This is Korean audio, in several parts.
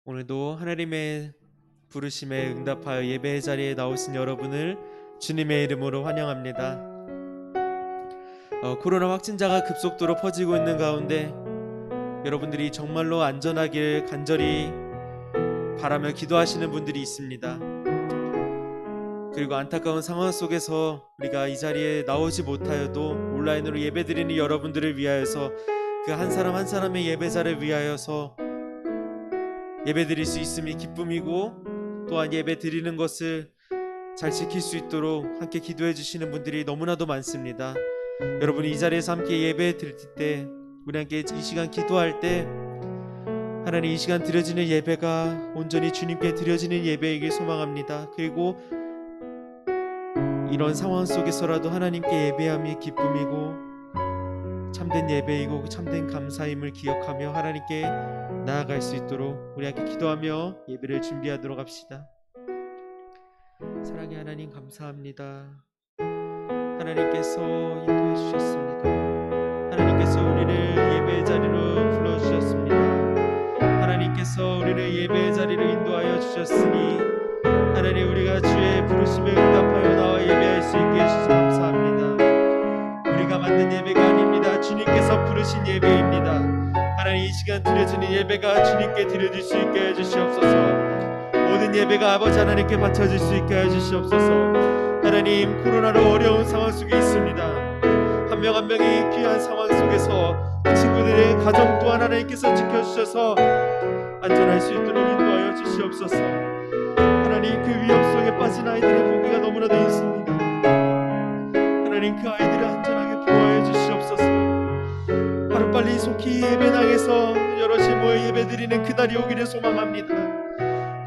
오늘도 하나님의 부르심에 응답하여 예배의 자리에 나오신 여러분을 주님의 이름으로 환영합니다. 코로나 확진자가 급속도로 퍼지고 있는 가운데 여러분들이 정말로 안전하길 간절히 바라며 기도하시는 분들이 있습니다. 그리고 안타까운 상황 속에서 우리가 이 자리에 나오지 못하여도 온라인으로 예배드리는 여러분들을 위하여서 그 한 사람 한 사람의 예배자를 위하여서 예배드릴 수 있음이 기쁨이고, 또한 예배드리는 것을 잘 지킬 수 있도록 함께 기도해 주시는 분들이 너무나도 많습니다. 여러분이 이 자리에서 함께 예배 드릴 때, 우리 함께 이 시간 기도할 때 하나님, 이 시간 드려지는 예배가 온전히 주님께 드려지는 예배이길 소망합니다. 그리고 이런 상황 속에서라도 하나님께 예배함이 기쁨이고 참된 예배이고 참된 감사임을 기억하며 하나님께 나아갈 수 있도록 우리 함께 기도하며 예배를 준비하도록 합시다. 사랑의 하나님, 감사합니다. 하나님께서 인도해 주셨습니다. 하나님께서 우리를 예배의 자리로 불러주셨습니다. 하나님께서 우리를 예배의 자리로 인도하여 주셨으니 하나님, 우리가 주의 부르심에 응답하여 나와 예배할 수 있게 해주셔서 감사합니다. 우리가 만든 예배가 아닙니다. 주님께서 부르신 예배입니다. 하나님, 이 시간 드려지는 예배가 주님께 드려질 수 있게 해주시옵소서. 모든 예배가 아버지 하나님께 바쳐질 수 있게 해주시옵소서. 하나님, 코로나로 어려운 상황 속에 있습니다. 한 명 한 명이 귀한 상황 속에서 그 친구들의 가정 또한 하나님께서 지켜주셔서 안전할 수 있도록 인도하여 주시옵소서. 하나님, 그 위험 속에 빠진 아이들의 보기가 너무나도 있습니다. 하나님, 그 아이들을 안전하게 보호해 주시옵소서. 하루빨리 속히 예배당에서 여럿이 모여 예배드리는 그날이 오기를 소망합니다.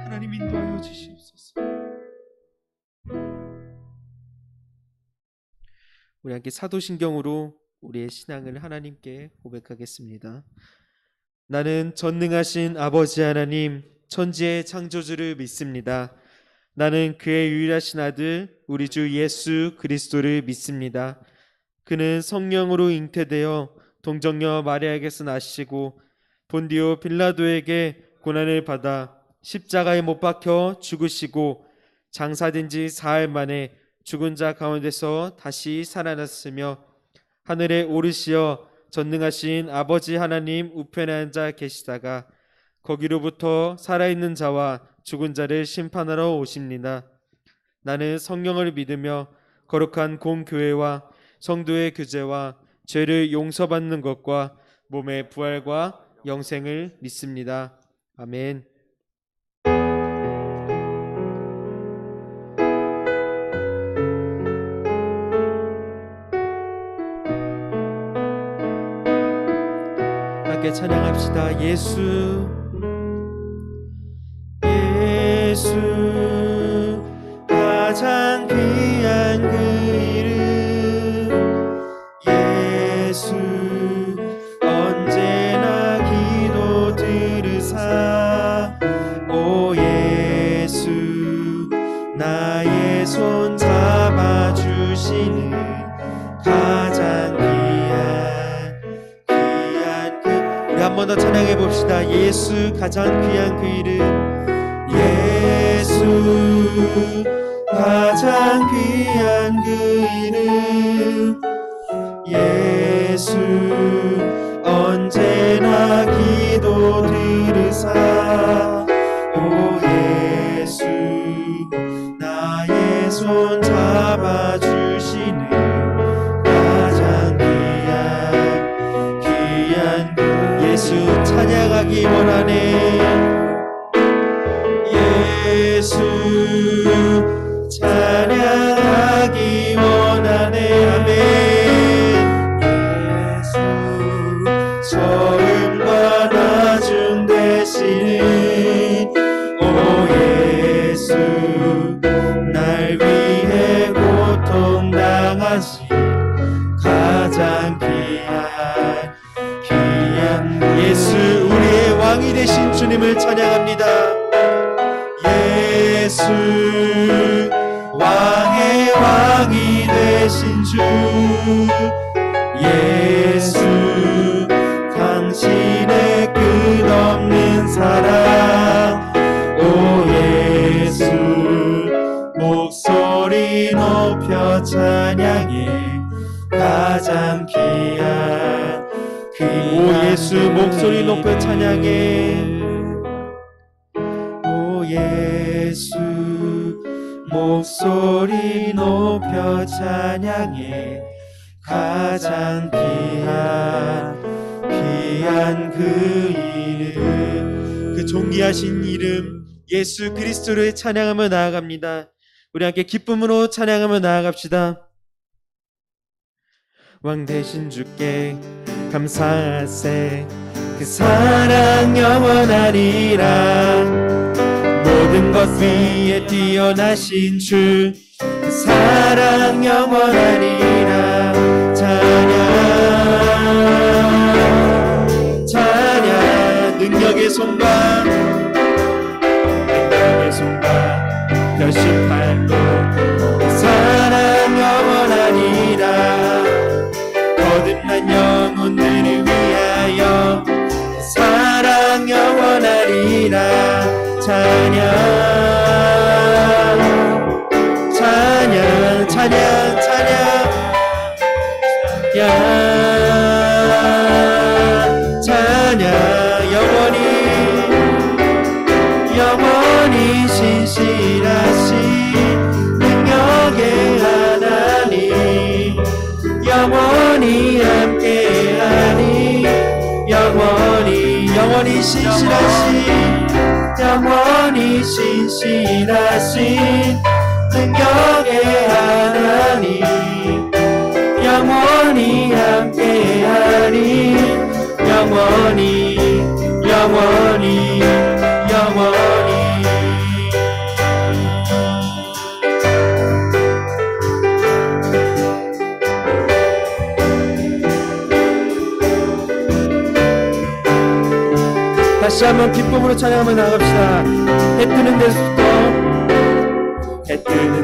하나님, 인도하여 주시옵소서. 우리 함께 사도신경으로 우리의 신앙을 하나님께 고백하겠습니다. 나는 전능하신 아버지 하나님, 천지의 창조주를 믿습니다. 나는 그의 유일하신 아들 우리 주 예수 그리스도를 믿습니다. 그는 성령으로 잉태되어 동정녀 마리아에게서 나시고 본디오 빌라도에게 고난을 받아 십자가에 못 박혀 죽으시고 장사된 지 사흘 만에 죽은 자 가운데서 다시 살아났으며 하늘에 오르시어 전능하신 아버지 하나님 우편에 앉아 계시다가 거기로부터 살아있는 자와 죽은 자를 심판하러 오십니다. 나는 성령을 믿으며 거룩한 공교회와 성도의 교제와 죄를 용서받는 것과 몸의 부활과 영생을 믿습니다. 아멘. 함께 찬양합시다. 예수 예수 가장 귀한 그 이름 예수 언제나 기도 들으사 오 예수 나의 손 잡아주시는 가장 귀한 그 우리 한 번 더 찬양해 봅시다. 예수 가장 귀한 그 이름 예수 가장 귀한 그 이름 예수 언제나 기도 들으사 오 예수 나의 손 잡아주시는 가장 귀한 예수 찬양하기 원하네. 예수 찬양하기 원하네. 아멘. 예수 처음과 나중 되시는 오 예수 날 위해 고통당하신 가장 귀한 예수 우리의 왕이 되신 주님을 찬양합니다. 예수 왕의 왕이 되신 주 예수 당신의 끝없는 사랑 찬양해 가장 귀한 오 예수 목소리 높여 찬양해 오 예수 목소리 높여 찬양해 가장 귀한 그 이름 그 존귀하신 이름 예수 그리스도를 찬양하며 나아갑니다. 우리 함께 기쁨으로 찬양하며 나아갑시다. 왕 되신 주께 감사하세 그 사랑 영원하리라 모든 것 위에 뛰어나신 주 그 사랑 영원하리라 찬양 능력의 손과 별심팔로 사랑 영원하리라 거듭난 영혼들을 위하여 사랑 영원하리라 찬양 영원히 신실하신 능력의 하나님 영원히 함께하니 영원히 신실하신 능력의 하나님 영원히 함께하니 영원히 다시 한번 기쁨으로 찬양하며 나갑시다. 해 뜨는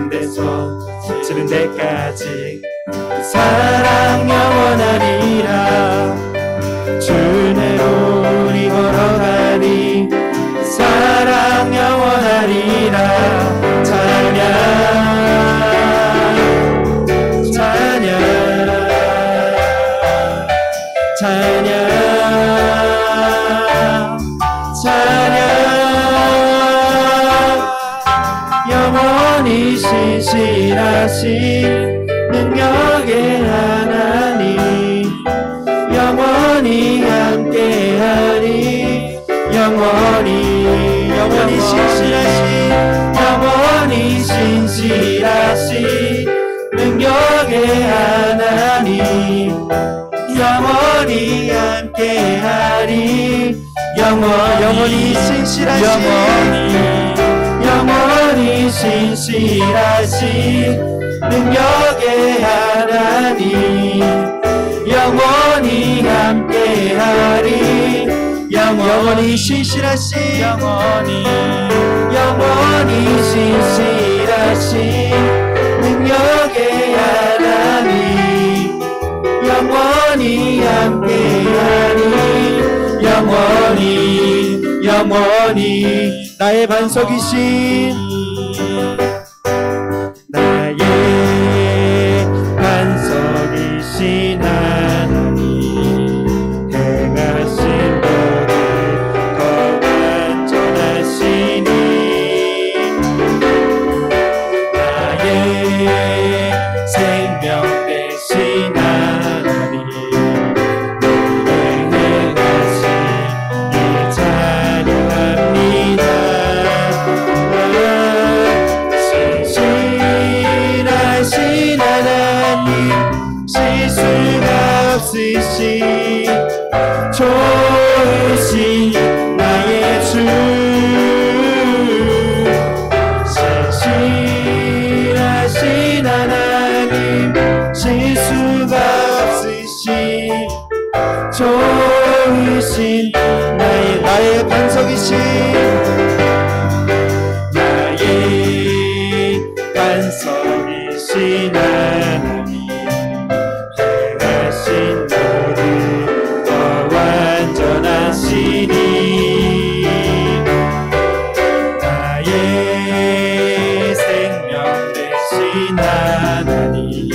데서 지는 데까지 그 사랑 영원하리라 주 내로 우리 걸어가니 그 사랑 영원하리라 찬양 영원히 신실하신 능력의 하나님 영원히 함께하니 영원히 신실하신 능력의 하나님 영원히 함께하니 영원히 신실하신 능력의 하나님 영원히 함께하리 영원히 신실하신 능력의 하나님 영원히 함께하니 영원히 나의 반석이신 하나님 행하신 것을 더 완전하시니 나의 생명 되신 하나님 행하신 일 찬양합니다. 신실하신 하나님 실수가 없으신 좋으신 나의 주 신실하신 하나님 실수가 없으신 좋으신 나의 반석이신 나의 반석이신 하나님 완전하시니 나의 생명 되신 하나님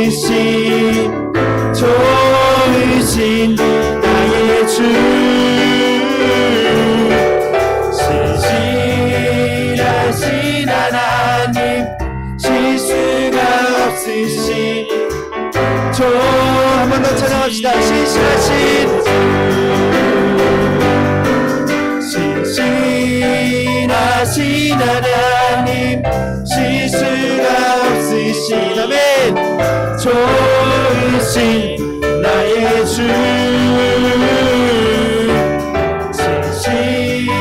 없으신 좋으신 나의 주 신실하신 하나님 실수가 없으신 한 번 더 찬양합시다. 신실하신 하나님 실수가 없으신 아멘 좋으신 나의 주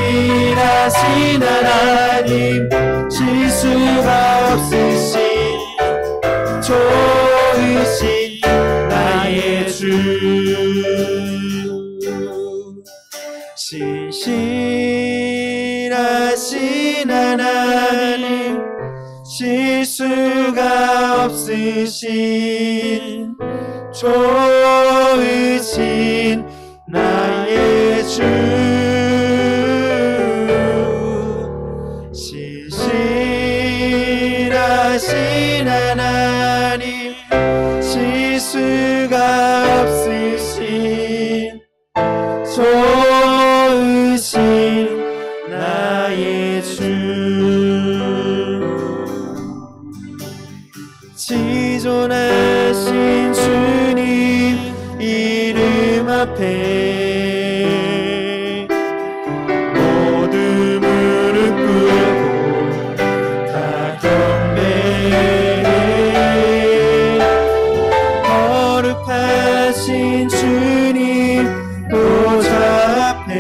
신실하신 하나님 실수가 없으신 좋으신 나의 주 신실하신 하나님 실수가 없으신 좋으신 나의 주 신실하신 하나님 실수가 없으신 좋으신 나의 주 지존하신 주님 이름 앞에 모두 무릎 꿇고 다 경배해 거룩하신 주님 보좌 앞에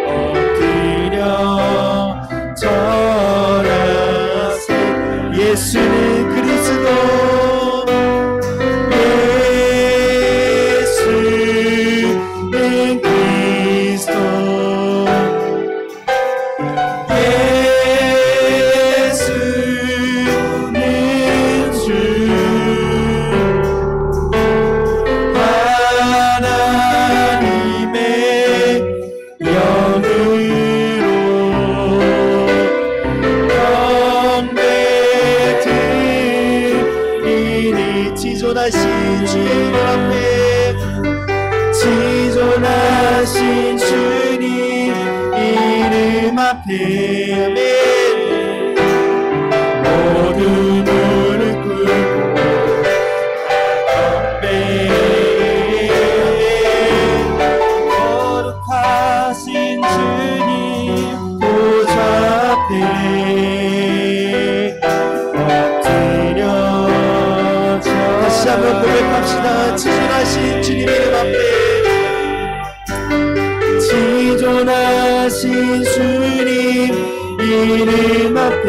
엎드려 절하세 예수는 그리스도 예수는 그리스도 예수는 주 하나님의 영으로 경배드리니 지존하신 주님 앞에 지존하신 주님 이름 앞에 아멘 모두 무릎 꿇고 경배해 거룩하신 주님 보좌 앞에 엎드려 다시 한번 고백합시다. 지존하신 주님 이름 앞에 지존하신 주님 이름 앞에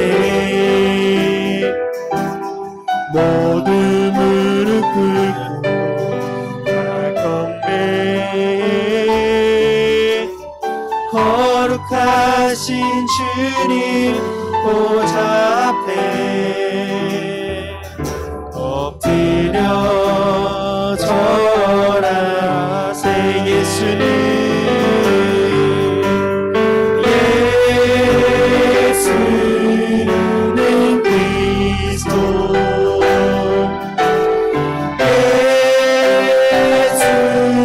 모두 무릎 꿇고 다 경배해 거룩하신 주님 보좌 앞에 엎드려 절하세 예수는 그리스도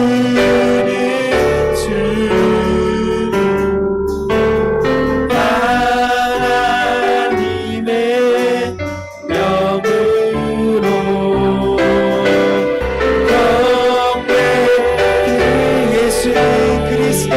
예수는 주 하나님의 영으로 경배해 예수는 그리스도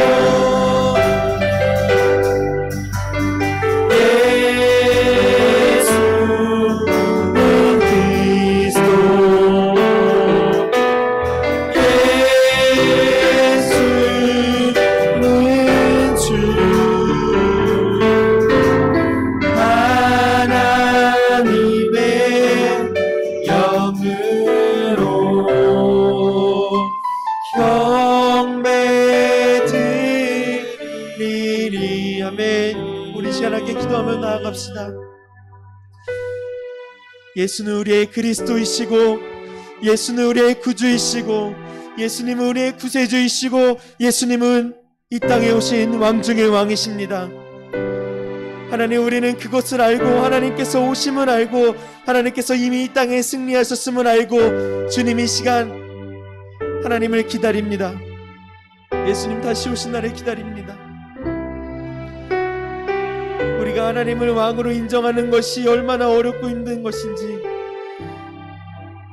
경배드리리 아멘. 우리 시원하게 기도하며 나아갑시다. 예수는 우리의 그리스도이시고 예수는 우리의 구주이시고 예수님은 우리의 구세주이시고 예수님은 이 땅에 오신 왕 중의 왕이십니다. 하나님, 우리는 그것을 알고 하나님께서 오심을 알고 하나님께서 이미 이 땅에 승리하셨음을 알고 주님 이 시간 하나님을 기다립니다. 예수님 다시 오신 날을 기다립니다. 우리가 하나님을 왕으로 인정하는 것이 얼마나 어렵고 힘든 것인지,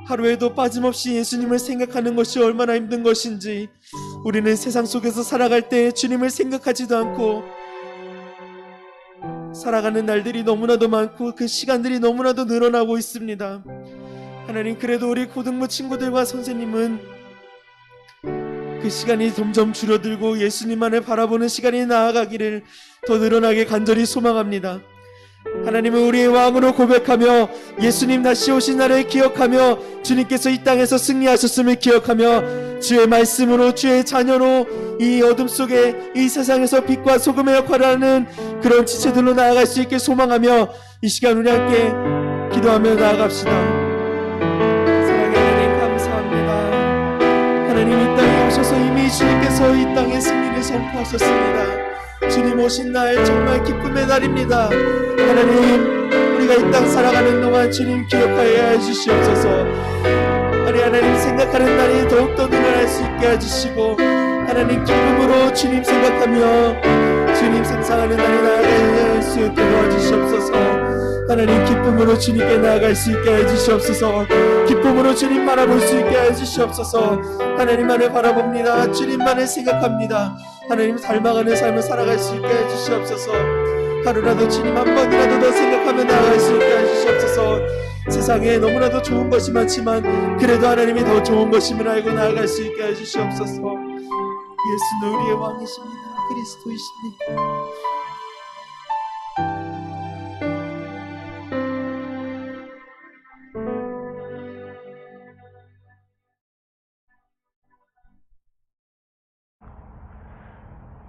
하루에도 빠짐없이 예수님을 생각하는 것이 얼마나 힘든 것인지, 우리는 세상 속에서 살아갈 때 주님을 생각하지도 않고 살아가는 날들이 너무나도 많고 그 시간들이 너무나도 늘어나고 있습니다. 하나님, 그래도 우리 고등부 친구들과 선생님은 그 시간이 점점 줄어들고 예수님만을 바라보는 시간이 나아가기를 더 늘어나게 간절히 소망합니다. 하나님은 우리의 왕으로 고백하며 예수님 다시 오신 날을 기억하며 주님께서 이 땅에서 승리하셨음을 기억하며 주의 말씀으로 주의 자녀로 이 어둠 속에 이 세상에서 빛과 소금의 역할을 하는 그런 지체들로 나아갈 수 있게 소망하며 이 시간 우리 함께 기도하며 나아갑시다. 사랑의 하나님, 감사합니다. 하나님, 이 땅에 오셔서 이미 주님께서 이 땅의 승리를 선포하셨습니다. 주님 오신 날 정말 기쁨의 날입니다. 하나님, 우리가 이 땅 살아가는 동안 주님 기억하여 해주시옵소서. 하나님, 생각하는 날이 더욱더 늘어날 수 있게 해주시고 하나님, 기쁨으로 주님 생각하며 주님 상상하는 날이 나아갈 수 있게 도와주시옵소서. 하나님, 기쁨으로 주님께 나아갈 수 있게 해주시옵소서. 기쁨으로 주님 바라볼 수 있게 해주시옵소서. 하나님만을 바라봅니다. 주님만을 생각합니다. 하나님, 닮아가는 삶을 살아갈 수 있게 해주시옵소서. 하루라도 주님 한 번이라도 더 생각하며 나아갈 수 있게 해주시옵소서. 세상에 너무나도 좋은 것이 많지만 그래도 하나님이 더 좋은 것임을 알고 나아갈 수 있게 해주시옵소서. 예수는 우리의 왕이십니다. 그리스도이십니다.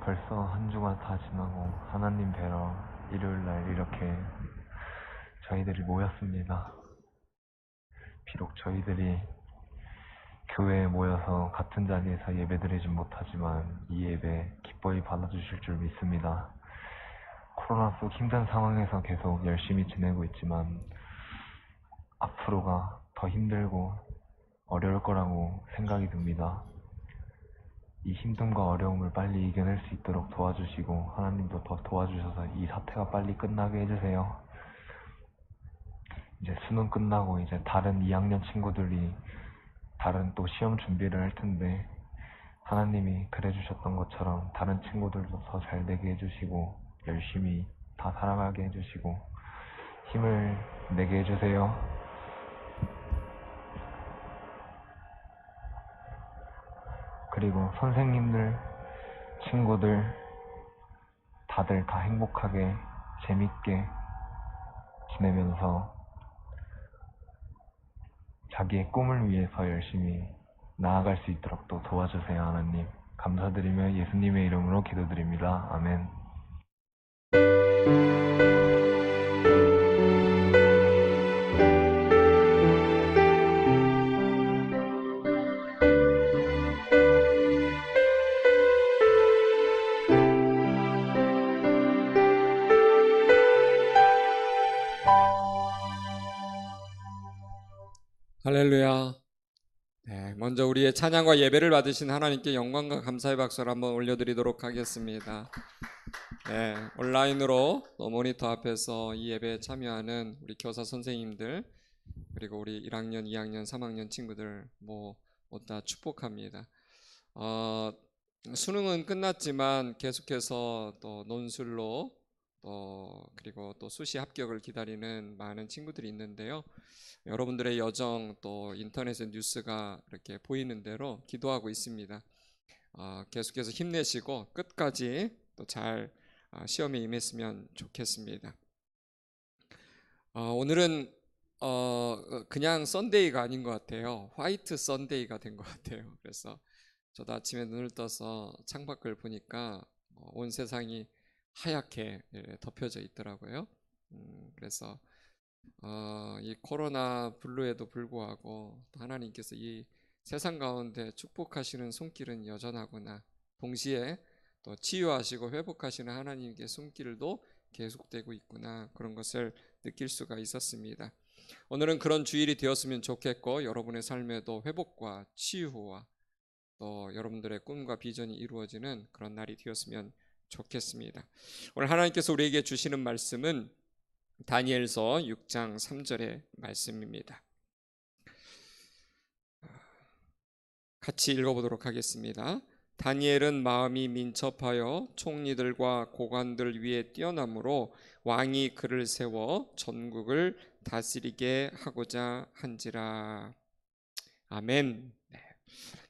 벌써 한 주가 다 지나고 하나님 뵈러 일요일날 이렇게 저희들이 모였습니다. 비록 저희들이 교회에 모여서 같은 자리에서 예배드리진 못하지만 이 예배 기뻐히 받아주실 줄 믿습니다. 코로나 속 힘든 상황에서 계속 열심히 지내고 있지만 앞으로가 더 힘들고 어려울 거라고 생각이 듭니다. 이 힘듦과 어려움을 빨리 이겨낼 수 있도록 도와주시고 하나님도 더 도와주셔서 이 사태가 빨리 끝나게 해주세요. 이제 수능 끝나고 이제 다른 2학년 친구들이 다른 또 시험 준비를 할 텐데 하나님이 그래주셨던 것처럼 다른 친구들도 더 잘 되게 해주시고 열심히 다 살아가게 해주시고 힘을 내게 해주세요. 그리고 선생님들, 친구들 다들 다 행복하게 재밌게 지내면서 자기의 꿈을 위해서 열심히 나아갈 수 있도록 또 도와주세요. 하나님 감사드리며 예수님의 이름으로 기도드립니다. 아멘. 할렐루야. 네, 먼저 우리의 찬양과 예배를 받으신 하나님께 영광과 감사의 박수를 한번 올려드리도록 하겠습니다. 네, 온라인으로 또 모니터 앞에서 이 예배에 참여하는 우리 교사 선생님들 그리고 우리 1학년, 2학년, 3학년 친구들 모두 축복합니다. 수능은 끝났지만 계속해서 또 논술로 그리고 또 수시 합격을 기다리는 많은 친구들이 있는데요. 여러분들의 여정 또 인터넷의 뉴스가 이렇게 보이는 대로 기도하고 있습니다. 계속해서 힘내시고 끝까지 또 잘 시험에 임했으면 좋겠습니다. 오늘은 그냥 썬데이가 아닌 것 같아요. 화이트 썬데이가 된 것 같아요. 그래서 저도 아침에 눈을 떠서 창밖을 보니까 온 세상이 하얗게 덮여져 있더라고요. 그래서 이 코로나 블루에도 불구하고 하나님께서 이 세상 가운데 축복하시는 손길은 여전하구나. 동시에 또 치유하시고 회복하시는 하나님께 손길도 계속되고 있구나, 그런 것을 느낄 수가 있었습니다. 오늘은 그런 주일이 되었으면 좋겠고, 여러분의 삶에도 회복과 치유와 또 여러분들의 꿈과 비전이 이루어지는 그런 날이 되었으면 좋겠습니다. 오늘 하나님께서 우리에게 주시는 말씀은 다니엘서 6장 3절의 말씀입니다. 같이 읽어보도록 하겠습니다. 다니엘은 마음이 민첩하여 총리들과 고관들 위에 뛰어남으로 왕이 그를 세워 전국을 다스리게 하고자 한지라. 아멘. 네.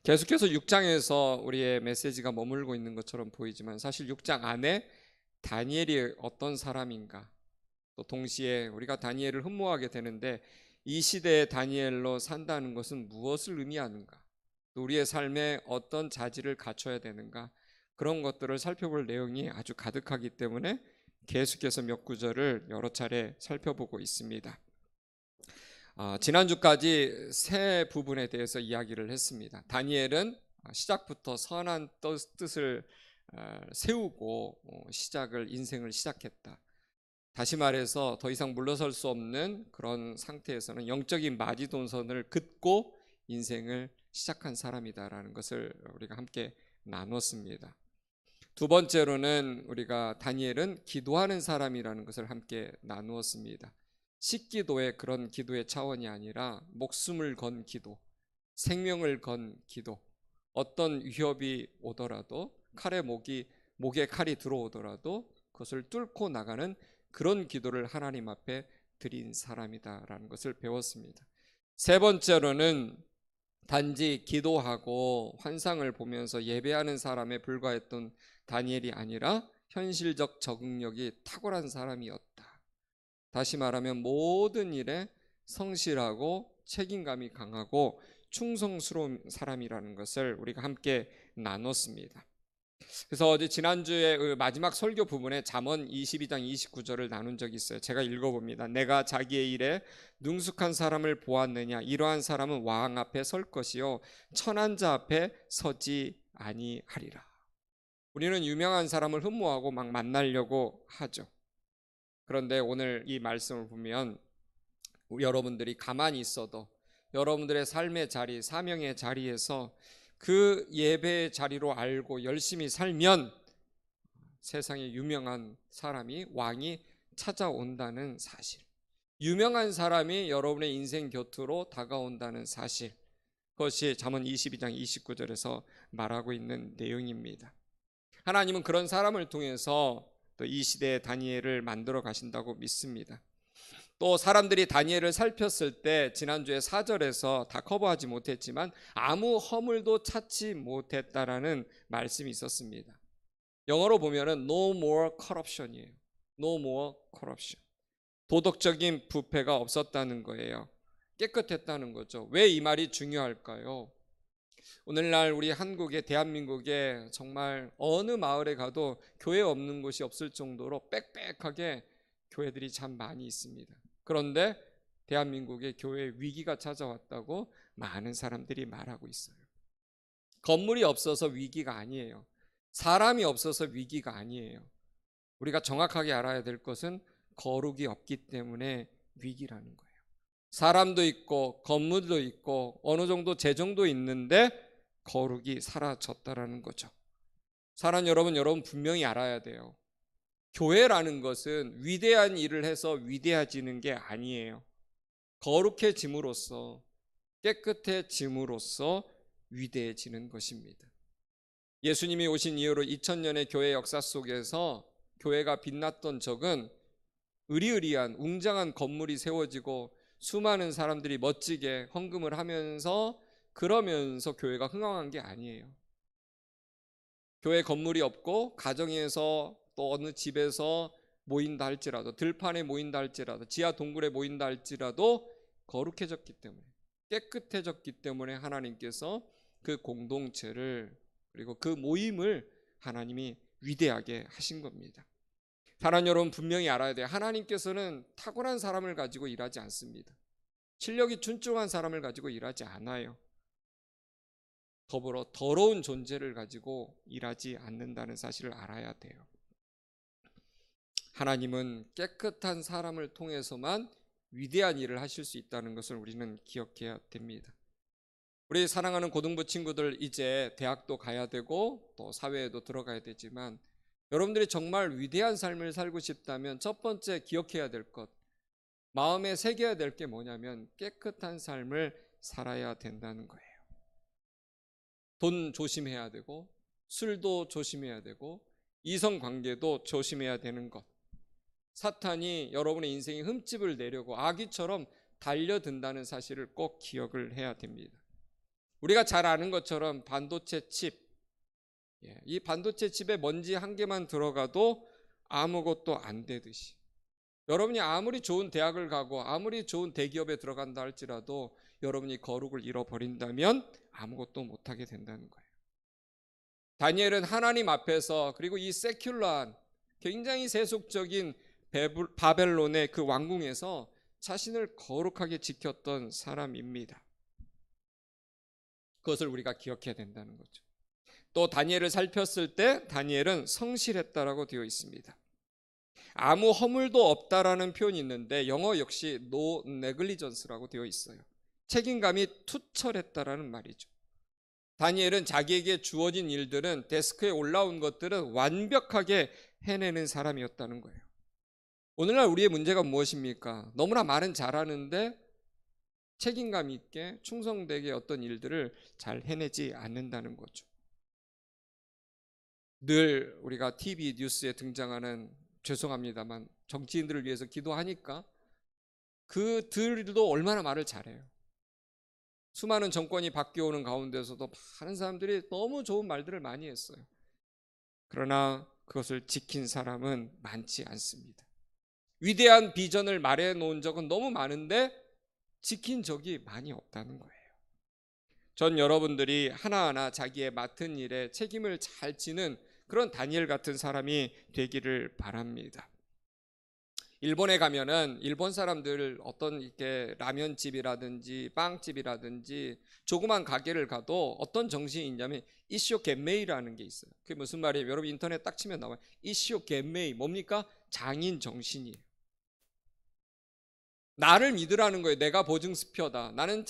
계속해서 6장에서 우리의 메시지가 머물고 있는 것처럼 보이지만 사실 6장 안에 다니엘이 어떤 사람인가, 또 동시에 우리가 다니엘을 흠모하게 되는데 이 시대의 다니엘로 산다는 것은 무엇을 의미하는가, 또 우리의 삶에 어떤 자질을 갖춰야 되는가, 그런 것들을 살펴볼 내용이 아주 가득하기 때문에 계속해서 몇 구절을 여러 차례 살펴보고 있습니다. 지난주까지 세 부분에 대해서 이야기를 했습니다. 다니엘은 시작부터 선한 뜻을 세우고 인생을 시작했다. 다시 말해서 더 이상 물러설 수 없는 그런 상태에서는 영적인 마지노선을 긋고 인생을 시작한 사람이다라는 것을 우리가 함께 나눴습니다. 두 번째로는 우리가 다니엘은 기도하는 사람이라는 것을 함께 나누었습니다. 식기도의 그런 기도의 차원이 아니라 목숨을 건 기도, 생명을 건 기도, 어떤 위협이 오더라도 목에 칼이 들어오더라도 그것을 뚫고 나가는 그런 기도를 하나님 앞에 드린 사람이다라는 것을 배웠습니다. 세 번째로는 단지 기도하고 환상을 보면서 예배하는 사람에 불과했던 다니엘이 아니라 현실적 적응력이 탁월한 사람이었다. 다시 말하면 모든 일에 성실하고 책임감이 강하고 충성스러운 사람이라는 것을 우리가 함께 나눴습니다. 그래서 어제 지난주에 그 마지막 설교 부분에 잠언 22장 29절을 나눈 적이 있어요. 제가 읽어봅니다. 내가 자기의 일에 능숙한 사람을 보았느냐, 이러한 사람은 왕 앞에 설 것이요 천한 자 앞에 서지 아니하리라. 우리는 유명한 사람을 흠모하고 막 만나려고 하죠. 그런데 오늘 이 말씀을 보면 여러분들이 가만히 있어도 여러분들의 삶의 자리, 사명의 자리에서 그 예배의 자리로 알고 열심히 살면 세상에 유명한 사람이, 왕이 찾아온다는 사실, 유명한 사람이 여러분의 인생 곁으로 다가온다는 사실, 그것이 잠언 22장 29절에서 말하고 있는 내용입니다. 하나님은 그런 사람을 통해서 또 이 시대의 다니엘을 만들어 가신다고 믿습니다. 또 사람들이 다니엘을 살폈을 때 지난주에 4절에서 다 커버하지 못했지만 아무 허물도 찾지 못했다라는 말씀이 있었습니다. 영어로 보면은 no more corruption이에요. no more corruption. 도덕적인 부패가 없었다는 거예요. 깨끗했다는 거죠. 왜 이 말이 중요할까요? 오늘날 우리 한국에, 대한민국에 정말 어느 마을에 가도 교회 없는 곳이 없을 정도로 빽빽하게 교회들이 참 많이 있습니다. 그런데 대한민국에 교회 위기가 찾아왔다고 많은 사람들이 말하고 있어요. 건물이 없어서 위기가 아니에요. 사람이 없어서 위기가 아니에요. 우리가 정확하게 알아야 될 것은 거룩이 없기 때문에 위기라는 거예요. 사람도 있고 건물도 있고 어느 정도 재정도 있는데 거룩이 사라졌다라는 거죠. 사랑하는 여러분 분명히 알아야 돼요. 교회라는 것은 위대한 일을 해서 위대해지는 게 아니에요. 거룩해짐으로써, 깨끗해짐으로써 위대해지는 것입니다. 예수님이 오신 이후로 2000년의 교회 역사 속에서 교회가 빛났던 적은 으리으리한 웅장한 건물이 세워지고 수많은 사람들이 멋지게 헌금을 하면서 그러면서 교회가 흥황한 게 아니에요. 교회 건물이 없고 가정에서 또 어느 집에서 모인다 할지라도, 들판에 모인다 할지라도, 지하 동굴에 모인다 할지라도 거룩해졌기 때문에, 깨끗해졌기 때문에 하나님께서 그 공동체를, 그리고 그 모임을 하나님이 위대하게 하신 겁니다. 사랑하는 여러분 분명히 알아야 돼요. 하나님께서는 탁월한 사람을 가지고 일하지 않습니다. 실력이 출중한 사람을 가지고 일하지 않아요. 더불어 더러운 존재를 가지고 일하지 않는다는 사실을 알아야 돼요. 하나님은 깨끗한 사람을 통해서만 위대한 일을 하실 수 있다는 것을 우리는 기억해야 됩니다. 우리 사랑하는 고등부 친구들, 이제 대학도 가야 되고 또 사회에도 들어가야 되지만, 여러분들이 정말 위대한 삶을 살고 싶다면 첫 번째 기억해야 될 것, 마음에 새겨야 될 게 뭐냐면 깨끗한 삶을 살아야 된다는 거예요. 돈 조심해야 되고, 술도 조심해야 되고, 이성관계도 조심해야 되는 것. 사탄이 여러분의 인생에 흠집을 내려고 아기처럼 달려든다는 사실을 꼭 기억을 해야 됩니다. 우리가 잘 아는 것처럼 반도체 칩, 이 반도체 칩에 먼지 한 개만 들어가도 아무것도 안 되듯이, 여러분이 아무리 좋은 대학을 가고 아무리 좋은 대기업에 들어간다 할지라도 여러분이 거룩을 잃어버린다면 아무것도 못하게 된다는 거예요. 다니엘은 하나님 앞에서, 그리고 이 세큘러한 굉장히 세속적인 바벨론의 그 왕궁에서 자신을 거룩하게 지켰던 사람입니다. 그것을 우리가 기억해야 된다는 거죠. 또 다니엘을 살폈을 때 다니엘은 성실했다라고 되어 있습니다. 아무 허물도 없다라는 표현이 있는데 영어 역시 no negligence라고 되어 있어요. 책임감이 투철했다라는 말이죠. 다니엘은 자기에게 주어진 일들은, 데스크에 올라온 것들은 완벽하게 해내는 사람이었다는 거예요. 오늘날 우리의 문제가 무엇입니까? 너무나 말은 잘하는데 책임감 있게 충성되게 어떤 일들을 잘 해내지 않는다는 거죠. 늘 우리가 TV 뉴스에 등장하는, 죄송합니다만 정치인들을 위해서 기도하니까 그들도 얼마나 말을 잘해요. 수많은 정권이 바뀌어오는 가운데서도 많은 사람들이 너무 좋은 말들을 많이 했어요. 그러나 그것을 지킨 사람은 많지 않습니다. 위대한 비전을 말해놓은 적은 너무 많은데 지킨 적이 많이 없다는 거예요. 전 여러분들이 하나하나 자기의 맡은 일에 책임을 잘 지는 그런 다니엘 같은 사람이 되기를 바랍니다. 일본에 가면은 일본 사람들 어떤 이렇게 라면집이라든지 빵집이라든지 조그만 가게를 가도 어떤 정신이 있냐면 이쇼겐메이라는 게 있어요. 그게 무슨 말이에요? 여러분 인터넷 딱 치면 나와요. 이쇼겐메이 뭡니까? 장인 정신이에요. 나를 믿으라는 거예요. 내가 보증수표다. 난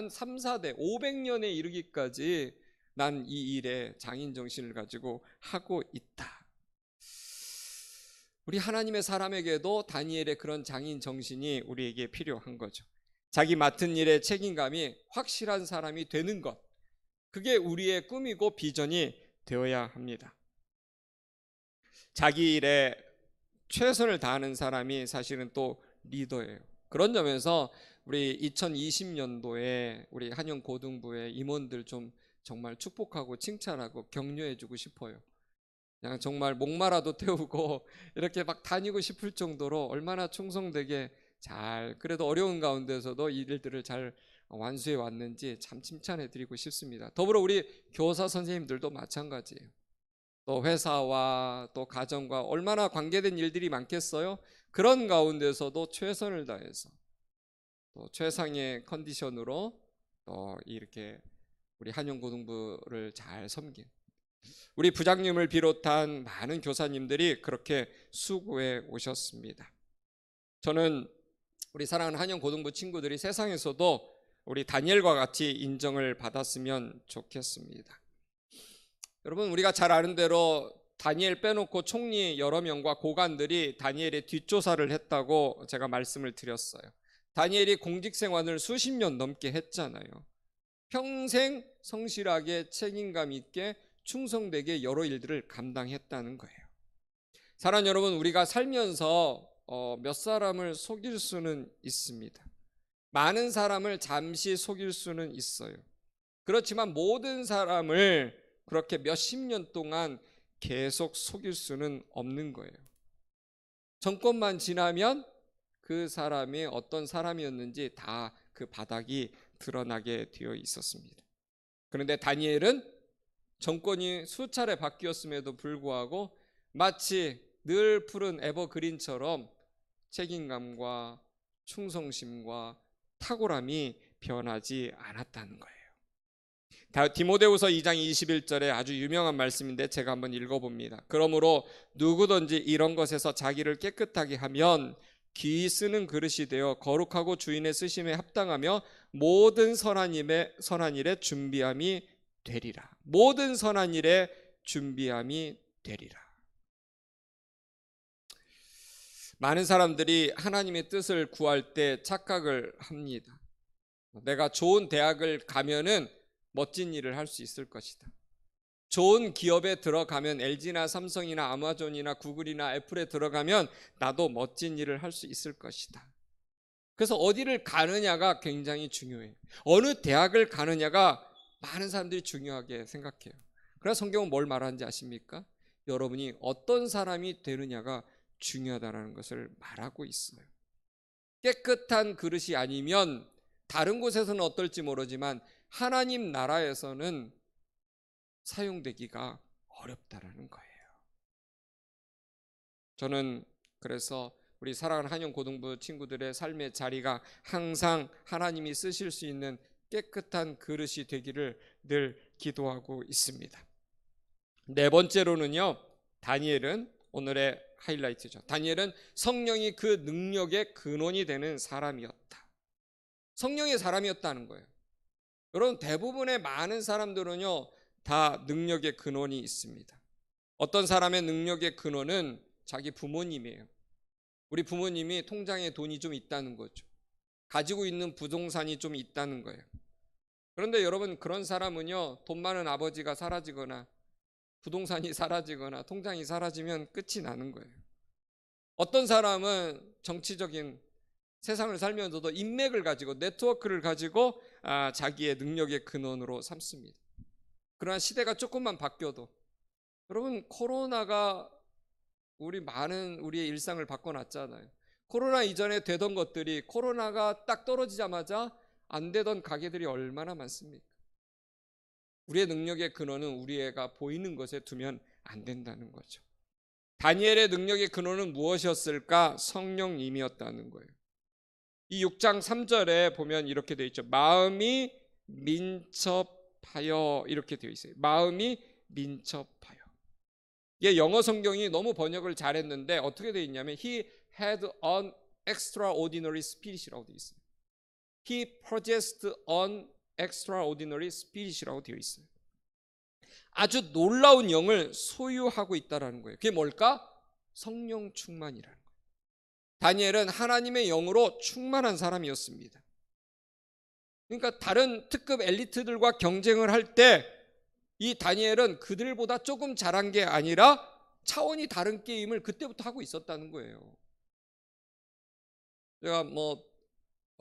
3, 4대 500년에 이르기까지 난 이 일에 장인 정신을 가지고 하고 있다. 우리 하나님의 사람에게도 다니엘의 그런 장인 정신이 우리에게 필요한 거죠. 자기 맡은 일의 책임감이 확실한 사람이 되는 것, 그게 우리의 꿈이고 비전이 되어야 합니다. 자기 일에 최선을 다하는 사람이 사실은 또 리더예요. 그런 점에서 우리 2020년도에 우리 한영고등부의 임원들 좀 정말 축복하고 칭찬하고 격려해주고 싶어요. 그냥 정말 목마라도 태우고 이렇게 막 다니고 싶을 정도로 얼마나 충성되게 잘, 그래도 어려운 가운데서도 이 일들을 잘 완수해 왔는지 참 칭찬해 드리고 싶습니다. 더불어 우리 교사 선생님들도 마찬가지예요. 또 회사와 또 가정과 얼마나 관계된 일들이 많겠어요? 그런 가운데서도 최선을 다해서 또 최상의 컨디션으로 또 이렇게 우리 한영고등부를 잘 섬긴 우리 부장님을 비롯한 많은 교사님들이 그렇게 수고해 오셨습니다. 저는 우리 사랑하는 한영고등부 친구들이 세상에서도 우리 다니엘과 같이 인정을 받았으면 좋겠습니다. 여러분, 우리가 잘 아는 대로 다니엘 빼놓고 총리 여러 명과 고관들이 다니엘의 뒷조사를 했다고 제가 말씀을 드렸어요. 다니엘이 공직 생활을 수십 년 넘게 했잖아요. 평생 성실하게 책임감 있게 충성되게 여러 일들을 감당했다는 거예요. 사랑하는 여러분, 우리가 살면서 몇 사람을 속일 수는 있습니다. 많은 사람을 잠시 속일 수는 있어요. 그렇지만 모든 사람을 그렇게 몇십 년 동안 계속 속일 수는 없는 거예요. 정권만 지나면 그 사람이 어떤 사람이었는지 다 그 바닥이 드러나게 되어 있었습니다. 그런데 다니엘은 정권이 수차례 바뀌었음에도 불구하고 마치 늘 푸른 에버그린처럼 책임감과 충성심과 탁월함이 변하지 않았다는 거예요. 디모데후서 2장 21절에 아주 유명한 말씀인데 제가 한번 읽어봅니다. 그러므로 누구든지 이런 것에서 자기를 깨끗하게 하면 귀 쓰는 그릇이 되어 거룩하고 주인의 쓰심에 합당하며 모든 선한 일에 준비함이 되리라. 모든 선한 일에 준비함이 되리라. 많은 사람들이 하나님의 뜻을 구할 때 착각을 합니다. 내가 좋은 대학을 가면은 멋진 일을 할 수 있을 것이다. 좋은 기업에 들어가면 LG나 삼성이나 아마존이나 구글이나 애플에 들어가면 나도 멋진 일을 할 수 있을 것이다. 그래서 어디를 가느냐가 굉장히 중요해요. 어느 대학을 가느냐가 많은 사람들이 중요하게 생각해요. 그러나 성경은 뭘 말하는지 아십니까? 여러분이 어떤 사람이 되느냐가 중요하다는 것을 말하고 있어요. 깨끗한 그릇이 아니면 다른 곳에서는 어떨지 모르지만 하나님 나라에서는 사용되기가 어렵다라는 거예요. 저는 그래서 우리 사랑하는 한영고등부 친구들의 삶의 자리가 항상 하나님이 쓰실 수 있는 깨끗한 그릇이 되기를 늘 기도하고 있습니다. 네 번째로는요, 다니엘은 오늘의 하이라이트죠. 다니엘은 성령이 그 능력의 근원이 되는 사람이었다. 성령의 사람이었다는 거예요. 여러분, 대부분의 많은 사람들은요, 다 능력의 근원이 있습니다. 어떤 사람의 능력의 근원은 자기 부모님이에요. 우리 부모님이 통장에 돈이 좀 있다는 거죠. 가지고 있는 부동산이 좀 있다는 거예요. 그런데 여러분, 그런 사람은요, 돈 많은 아버지가 사라지거나 부동산이 사라지거나 통장이 사라지면 끝이 나는 거예요. 어떤 사람은 정치적인 세상을 살면서도 인맥을 가지고 네트워크를 가지고 자기의 능력의 근원으로 삼습니다. 그러나 시대가 조금만 바뀌어도, 여러분, 코로나가 우리의 일상을 바꿔놨잖아요. 코로나 이전에 되던 것들이 코로나가 딱 떨어지자마자 안 되던 가게들이 얼마나 많습니까? 우리의 능력의 근원은 우리가 보이는 것에 두면 안 된다는 거죠. 다니엘의 능력의 근원은 무엇이었을까? 성령님이었다는 거예요. 이 6장 3절에 보면 이렇게 되어 있죠. 마음이 민첩하여, 이렇게 되어 있어요. 마음이 민첩하여. 이게 영어 성경이 너무 번역을 잘했는데 어떻게 되어 있냐면 He had an extraordinary spirit이라고 되어 있어요. He possessed an extraordinary spirit이라고 되어 있어요. 아주 놀라운 영을 소유하고 있다는 거예요. 그게 뭘까? 성령 충만이라는 거예요. 다니엘은 하나님의 영으로 충만한 사람이었습니다. 그러니까 다른 특급 엘리트들과 경쟁을 할 때 이 다니엘은 그들보다 조금 잘한 게 아니라 차원이 다른 게임을 그때부터 하고 있었다는 거예요. 제가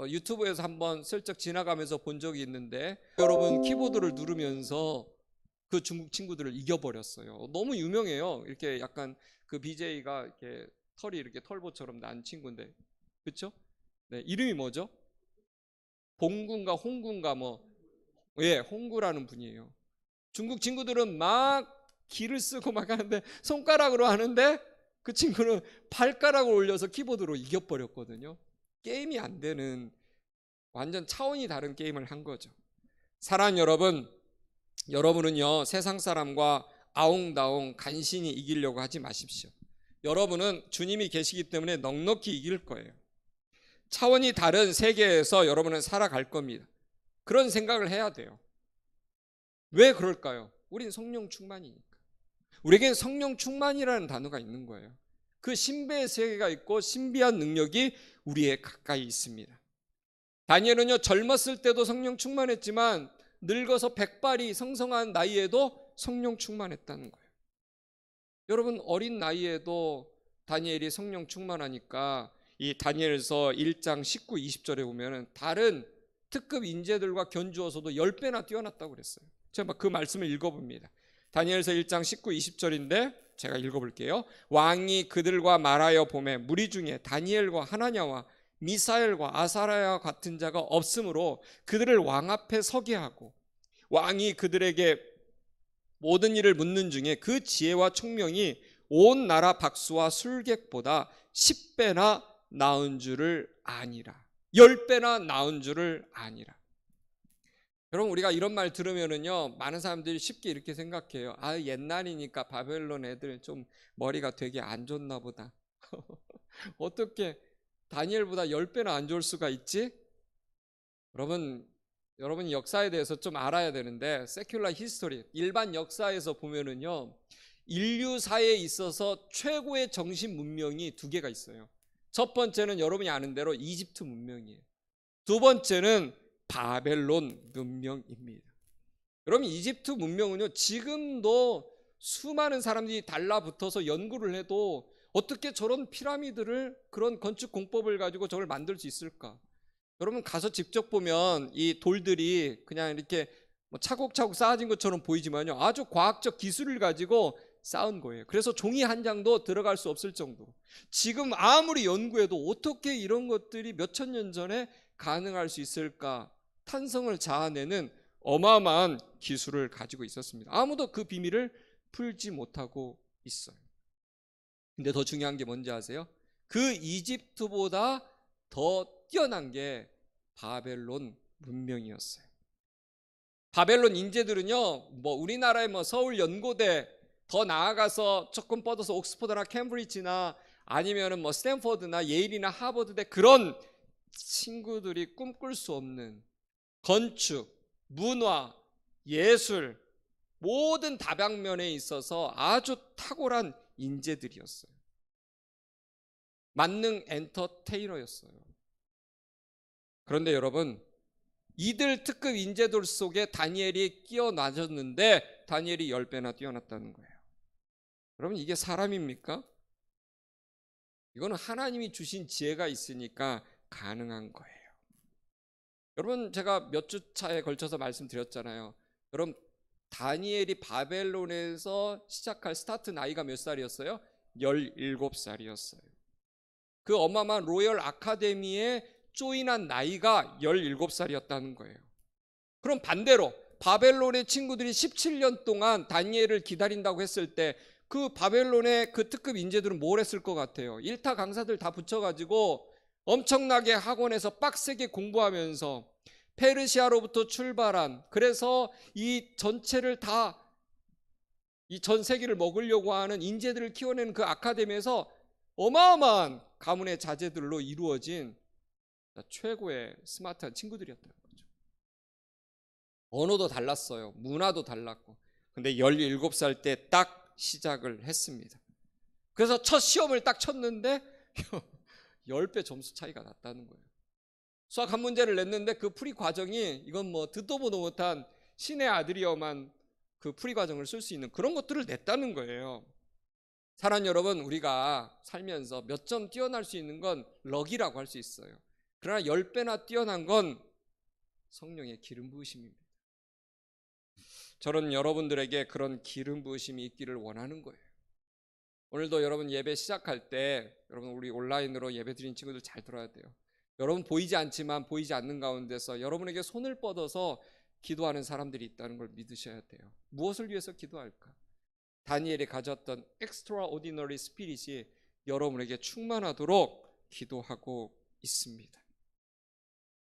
유튜브에서 한번 슬쩍 지나가면서 본 적이 있는데, 여러분 키보드를 누르면서 그 중국 친구들을 이겨버렸어요. 너무 유명해요. 이렇게 약간 그 BJ가 이렇게 털이 이렇게 털보처럼 난 친구인데, 그렇죠? 네, 이름이 뭐죠? 봉군가 홍군가 홍구라는 분이에요. 중국 친구들은 막 기를 쓰고 막 하는데 손가락으로 하는데 그 친구는 발가락을 올려서 키보드로 이겨버렸거든요. 게임이 안 되는 완전 차원이 다른 게임을 한 거죠. 사랑하는 여러분, 여러분은요, 세상 사람과 아웅다웅 간신히 이기려고 하지 마십시오. 여러분은 주님이 계시기 때문에 넉넉히 이길 거예요. 차원이 다른 세계에서 여러분은 살아갈 겁니다. 그런 생각을 해야 돼요. 왜 그럴까요? 우린 성령 충만이니까. 우리에겐 성령 충만이라는 단어가 있는 거예요. 그 신비의 세계가 있고 신비한 능력이 우리에 가까이 있습니다. 다니엘은요, 젊었을 때도 성령 충만했지만 늙어서 백발이 성성한 나이에도 성령 충만했다는 거예요. 여러분, 어린 나이에도 다니엘이 성령 충만하니까 이 다니엘서 1장 19, 20절에 보면 다른 특급 인재들과 견주어서도 10배나 뛰어났다고 그랬어요. 제가 그 말씀을 읽어봅니다. 다니엘서 1장 19, 20절인데 제가 읽어볼게요. 왕이 그들과 말하여 보매 무리 중에 다니엘과 하나냐와 미사엘과 아사랴와 같은 자가 없으므로 그들을 왕 앞에 서게 하고, 왕이 그들에게 모든 일을 묻는 중에 그 지혜와 총명이 온 나라 박수와 술객보다 10배나 나은 줄을 아니라, 10배나 나은 줄을 아니라. 여러분, 우리가 이런 말 들으면은요, 많은 사람들이 쉽게 이렇게 생각해요. 아, 옛날이니까 바벨론 애들 좀 머리가 되게 안 좋나 보다. 어떻게 다니엘보다 10배나 안 좋을 수가 있지? 여러분이 역사에 대해서 좀 알아야 되는데, 세큘러 히스토리, 일반 역사에서 보면은요, 인류사에 있어서 최고의 정신 문명이 두 개가 있어요. 첫 번째는 여러분이 아는 대로 이집트 문명이에요. 두 번째는 바벨론 문명입니다. 여러분, 이집트 문명은요, 지금도 수많은 사람들이 달라붙어서 연구를 해도 어떻게 저런 피라미드를, 그런 건축 공법을 가지고 저걸 만들 수 있을까? 여러분 가서 직접 보면 이 돌들이 그냥 이렇게 뭐 차곡차곡 쌓아진 것처럼 보이지만요, 아주 과학적 기술을 가지고 쌓은 거예요. 그래서 종이 한 장도 들어갈 수 없을 정도. 지금 아무리 연구해도 어떻게 이런 것들이 몇천 년 전에 가능할 수 있을까? 탄성을 자아내는 어마어마한 기술을 가지고 있었습니다. 아무도 그 비밀을 풀지 못하고 있어요. 근데 더 중요한 게 뭔지 아세요? 그 이집트보다 더 뛰어난 게 바벨론 문명이었어요. 바벨론 인재들은요, 뭐 우리나라의 뭐 서울 연고대, 더 나아가서 조금 뻗어서 옥스퍼드나 캠브리지나 아니면은 뭐 스탠퍼드나 예일이나 하버드대, 그런 친구들이 꿈꿀 수 없는 건축, 문화, 예술, 모든 다방면에 있어서 아주 탁월한 인재들이었어요. 만능 엔터테이너였어요. 그런데 여러분, 이들 특급 인재들 속에 다니엘이 끼어나졌는데 다니엘이 10배나 뛰어났다는 거예요. 여러분, 이게 사람입니까? 이거는 하나님이 주신 지혜가 있으니까 가능한 거예요. 여러분, 제가 몇 주차에 걸쳐서 말씀드렸잖아요. 여러분, 다니엘이 바벨론에서 시작할 스타트 나이가 몇 살이었어요? 17살이었어요. 그 어마어마한 로열 아카데미에 조인한 나이가 17살이었다는 거예요. 그럼 반대로 바벨론의 친구들이 17년 동안 다니엘을 기다린다고 했을 때 그 바벨론의 그 특급 인재들은 뭘 했을 것 같아요? 일타 강사들 다 붙여가지고 엄청나게 학원에서 빡세게 공부하면서 페르시아로부터 출발한, 그래서 이 전체를 다, 이 전 세계를 먹으려고 하는 인재들을 키워내는 그 아카데미에서 어마어마한 가문의 자제들로 이루어진 최고의 스마트한 친구들이었다는 거죠. 언어도 달랐어요. 문화도 달랐고. 근데 17살 때 딱 시작을 했습니다. 그래서 첫 시험을 딱 쳤는데 10배 점수 차이가 났다는 거예요. 수학 한 문제를 냈는데 그 풀이 과정이, 이건 뭐 듣도 보도 못한 신의 아들이어만 그 풀이 과정을 쓸 수 있는 그런 것들을 냈다는 거예요. 사랑 여러분, 우리가 살면서 몇 점 뛰어날 수 있는 건 럭이라고 할 수 있어요. 그러나 10배나 뛰어난 건 성령의 기름 부으심입니다. 저는 여러분들에게 그런 기름 부으심이 있기를 원하는 거예요. 오늘도 여러분 예배 시작할 때, 여러분 우리 온라인으로 예배 드린 친구들 잘 들어야 돼요. 여러분 보이지 않지만 보이지 않는 가운데서 여러분에게 손을 뻗어서 기도하는 사람들이 있다는 걸 믿으셔야 돼요. 무엇을 위해서 기도할까? 다니엘이 가졌던 extraordinary spirit이 여러분에게 충만하도록 기도하고 있습니다.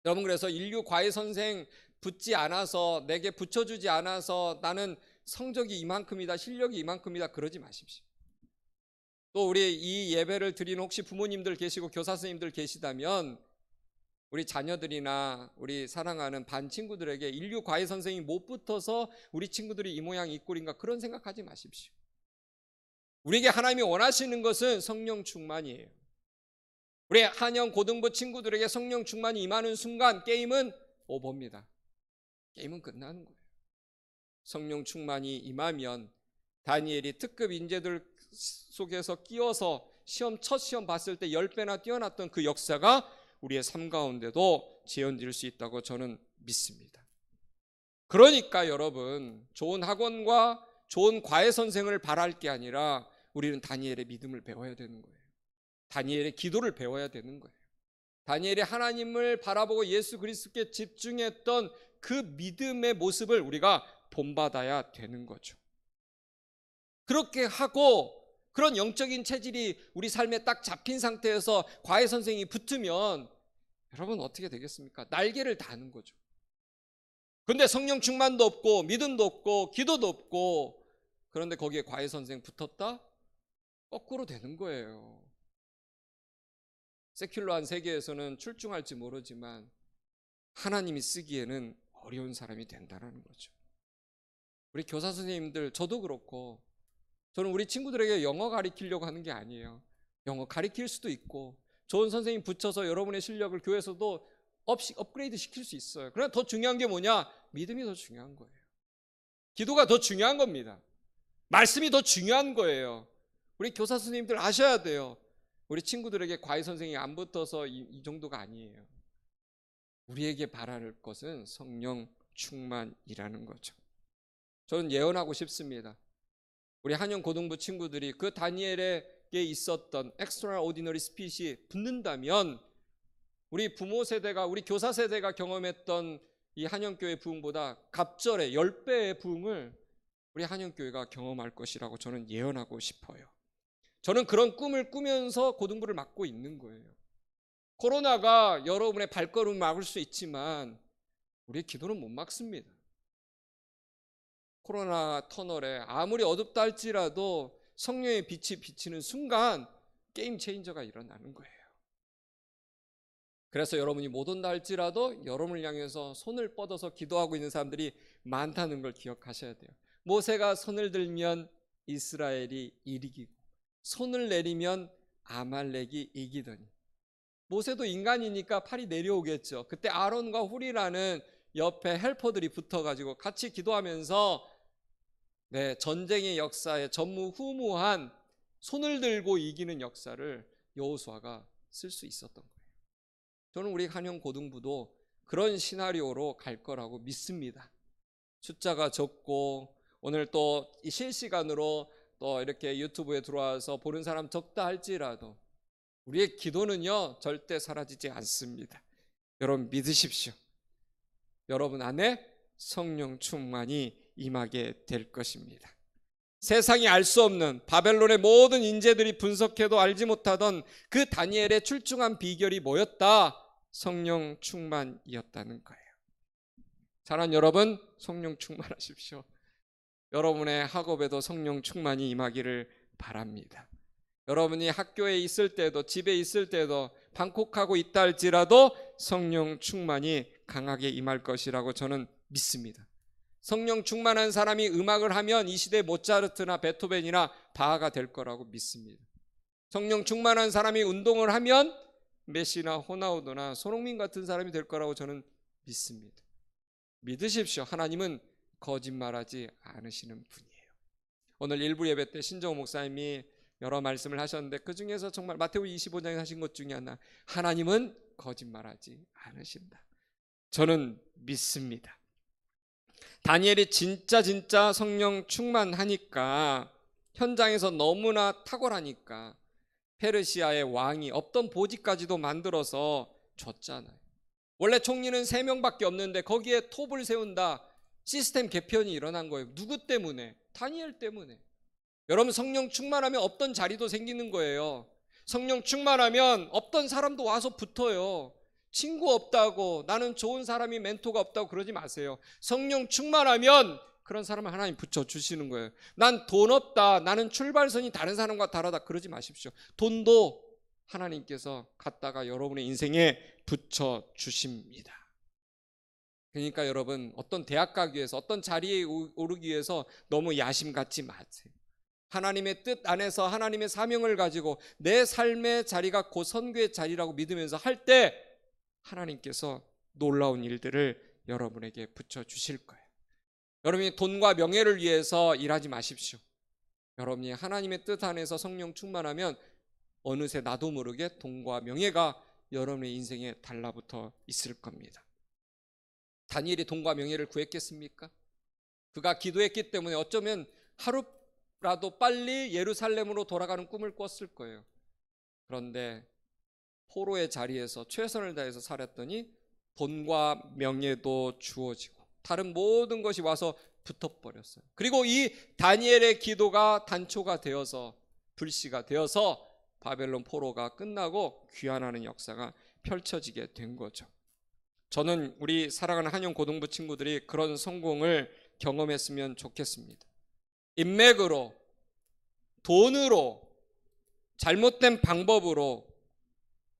여러분, 그래서 인류 과외 선생 붙지 않아서, 내게 붙여주지 않아서 나는 성적이 이만큼이다, 실력이 이만큼이다, 그러지 마십시오. 또 우리 이 예배를 드리는 혹시 부모님들 계시고 교사 선생님들 계시다면, 우리 자녀들이나 우리 사랑하는 반 친구들에게 인류 과외 선생이 못 붙어서 우리 친구들이 이 모양 이 꼴인가, 그런 생각하지 마십시오. 우리에게 하나님이 원하시는 것은 성령 충만이에요. 우리 한영 고등부 친구들에게 성령 충만이 임하는 순간 게임은 오버입니다. 게임은 끝나는 거예요. 성령 충만이 임하면 다니엘이 특급 인재들 속에서 끼어서 첫 시험 봤을 때 10배나 뛰어났던 그 역사가 우리의 삶 가운데도 재현될 수 있다고 저는 믿습니다. 그러니까 여러분, 좋은 학원과 좋은 과외 선생을 바랄 게 아니라 우리는 다니엘의 믿음을 배워야 되는 거예요. 다니엘의 기도를 배워야 되는 거예요. 다니엘이 하나님을 바라보고 예수 그리스도께 집중했던 그 믿음의 모습을 우리가 본받아야 되는 거죠. 그렇게 하고 그런 영적인 체질이 우리 삶에 딱 잡힌 상태에서 과외 선생이 붙으면 여러분 어떻게 되겠습니까? 날개를 다는 거죠. 근데 성령 충만도 없고 믿음도 없고 기도도 없고, 그런데 거기에 과외 선생 붙었다? 거꾸로 되는 거예요. 세큘러한 세계에서는 출중할지 모르지만 하나님이 쓰기에는 어려운 사람이 된다는 거죠. 우리 교사 선생님들, 저도 그렇고, 저는 우리 친구들에게 영어 가르치려고 하는 게 아니에요. 영어 가르칠 수도 있고 좋은 선생님 붙여서 여러분의 실력을 교회에서도 업그레이드 시킬 수 있어요. 그러나 더 중요한 게 뭐냐? 믿음이 더 중요한 거예요. 기도가 더 중요한 겁니다. 말씀이 더 중요한 거예요. 우리 교사 선생님들 아셔야 돼요. 우리 친구들에게 과외 선생님이 안 붙어서 이 정도가 아니에요. 우리에게 바라는 것은 성령 충만이라는 거죠. 저는 예언하고 싶습니다. 우리 한영 고등부 친구들이 그 다니엘에게 있었던 extraordinary spirit이 붙는다면, 우리 부모 세대가, 우리 교사 세대가 경험했던 이 한영교회 부흥보다 갑절의 10배의 부흥을 우리 한영교회가 경험할 것이라고 저는 예언하고 싶어요. 저는 그런 꿈을 꾸면서 고등부를 맡고 있는 거예요. 코로나가 여러분의 발걸음을 막을 수 있지만 우리의 기도는 못 막습니다. 코로나 터널에 아무리 어둡다 할지라도 성령의 빛이 비치는 순간 게임 체인저가 일어나는 거예요. 그래서 여러분이 못 온다 할지라도 여러분을 향해서 손을 뻗어서 기도하고 있는 사람들이 많다는 걸 기억하셔야 돼요. 모세가 손을 들면 이스라엘이 이기고 손을 내리면 아말렉이 이기더니, 모세도 인간이니까 팔이 내려오겠죠. 그때 아론과 훌이라는 옆에 헬퍼들이 붙어가지고 같이 기도하면서 전쟁의 역사에 전무후무한 손을 들고 이기는 역사를 여호수아가 쓸 수 있었던 거예요. 저는 우리 한영 고등부도 그런 시나리오로 갈 거라고 믿습니다. 숫자가 적고 오늘 또 실시간으로 또 이렇게 유튜브에 들어와서 보는 사람 적다 할지라도 우리의 기도는요 절대 사라지지 않습니다. 여러분 믿으십시오. 여러분 안에 성령 충만이 임하게 될 것입니다. 세상이 알 수 없는 바벨론의 모든 인재들이 분석해도 알지 못하던 그 다니엘의 출중한 비결이 뭐였다? 성령 충만이었다는 거예요. 사랑하는 여러분, 성령 충만하십시오. 여러분의 학업에도 성령 충만이 임하기를 바랍니다. 여러분이 학교에 있을 때도 집에 있을 때도 방콕하고 있다 할지라도 성령 충만이 강하게 임할 것이라고 저는 믿습니다. 성령 충만한 사람이 음악을 하면 이 시대 모차르트나 베토벤이나 바하가 될 거라고 믿습니다. 성령 충만한 사람이 운동을 하면 메시나 호나우도나 손흥민 같은 사람이 될 거라고 저는 믿습니다. 믿으십시오. 하나님은 거짓말하지 않으시는 분이에요. 오늘 일부 예배 때 신정호 목사님이 여러 말씀을 하셨는데 그 중에서 정말 마태복음 25장에 하신 것 중에 하나, 하나님은 거짓말하지 않으신다. 저는 믿습니다. 다니엘이 진짜 성령 충만하니까, 현장에서 너무나 탁월하니까 페르시아의 왕이 없던 보직까지도 만들어서 줬잖아요. 원래 총리는 3명밖에 없는데 거기에 톱을 세운다. 시스템 개편이 일어난 거예요. 누구 때문에? 다니엘 때문에. 여러분, 성령 충만하면 없던 자리도 생기는 거예요. 성령 충만하면 없던 사람도 와서 붙어요. 친구 없다고, 나는 좋은 사람이 멘토가 없다고 그러지 마세요. 성령 충만하면 그런 사람을 하나님 붙여주시는 거예요. 난 돈 없다, 나는 출발선이 다른 사람과 다르다, 그러지 마십시오. 돈도 하나님께서 갖다가 여러분의 인생에 붙여주십니다. 그러니까 여러분, 어떤 대학 가기 위해서, 어떤 자리에 오르기 위해서 너무 야심 갖지 마세요. 하나님의 뜻 안에서 하나님의 사명을 가지고 내 삶의 자리가 곧 선교의 자리라고 믿으면서 할 때 하나님께서 놀라운 일들을 여러분에게 붙여주실 거예요. 여러분이 돈과 명예를 위해서 일하지 마십시오. 여러분이 하나님의 뜻 안에서 성령 충만하면 어느새 나도 모르게 돈과 명예가 여러분의 인생에 달라붙어 있을 겁니다. 다니엘이 돈과 명예를 구했겠습니까? 그가 기도했기 때문에 어쩌면 하루라도 빨리 예루살렘으로 돌아가는 꿈을 꿨을 거예요. 그런데 포로의 자리에서 최선을 다해서 살았더니 돈과 명예도 주어지고 다른 모든 것이 와서 붙어버렸어요. 그리고 이 다니엘의 기도가 단초가 되어서, 불씨가 되어서 바벨론 포로가 끝나고 귀환하는 역사가 펼쳐지게 된 거죠. 저는 우리 사랑하는 한영 고등부 친구들이 그런 성공을 경험했으면 좋겠습니다. 인맥으로, 돈으로, 잘못된 방법으로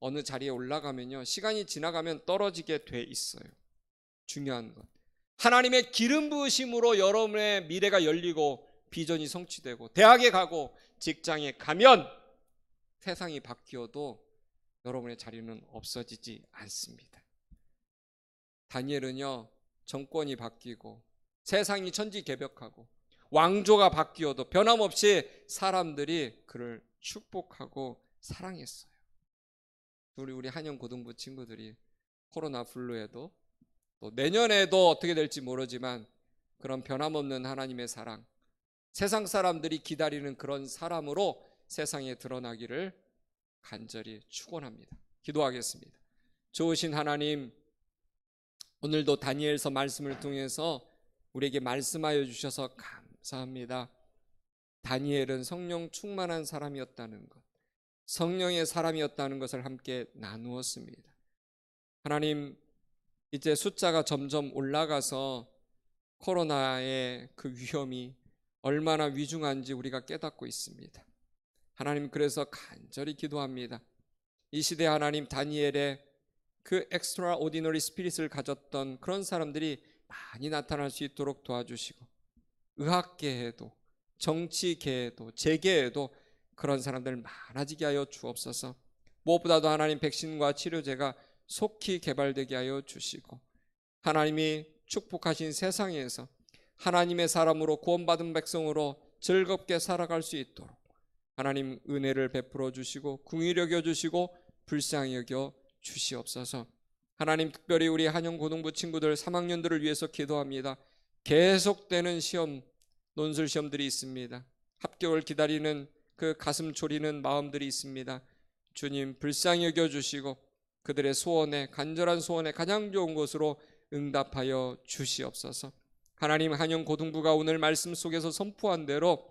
어느 자리에 올라가면요, 시간이 지나가면 떨어지게 돼 있어요. 중요한 건 하나님의 기름 부으심으로 여러분의 미래가 열리고 비전이 성취되고, 대학에 가고 직장에 가면 세상이 바뀌어도 여러분의 자리는 없어지지 않습니다. 다니엘은요, 정권이 바뀌고 세상이 천지개벽하고 왕조가 바뀌어도 변함없이 사람들이 그를 축복하고 사랑했어요. 우리 한영 고등부 친구들이 코로나 블루에도 또 내년에도 어떻게 될지 모르지만 그런 변함없는 하나님의 사랑, 세상 사람들이 기다리는 그런 사람으로 세상에 드러나기를 간절히 축원합니다. 기도하겠습니다. 좋으신 하나님, 오늘도 다니엘서 말씀을 통해서 우리에게 말씀하여 주셔서 감사합니다. 다니엘은 성령 충만한 사람이었다는 것, 성령의 사람이었다는 것을 함께 나누었습니다. 하나님, 이제 숫자가 점점 올라가서 코로나의 그 위험이 얼마나 위중한지 우리가 깨닫고 있습니다. 하나님, 그래서 간절히 기도합니다. 이 시대 하나님, 다니엘의 그 extraordinary spirit을 가졌던 그런 사람들이 많이 나타날 수 있도록 도와주시고, 의학계에도 정치계에도 재계에도 그런 사람들 많아지게 하여 주옵소서. 무엇보다도 하나님, 백신과 치료제가 속히 개발되게 하여 주시고, 하나님이 축복하신 세상에서 하나님의 사람으로 구원받은 백성으로 즐겁게 살아갈 수 있도록 하나님 은혜를 베풀어 주시고 긍휼히 여겨 주시고 불쌍히 여겨 주시옵소서. 하나님, 특별히 우리 한영 고등부 친구들 3학년들을 위해서 기도합니다. 계속되는 시험, 논술 시험들이 있습니다. 합격을 기다리는 그 가슴 졸이는 마음들이 있습니다. 주님, 불쌍히 여겨 주시고 그들의 소원에, 간절한 소원에 가장 좋은 것으로 응답하여 주시옵소서. 하나님, 한영 고등부가 오늘 말씀 속에서 선포한 대로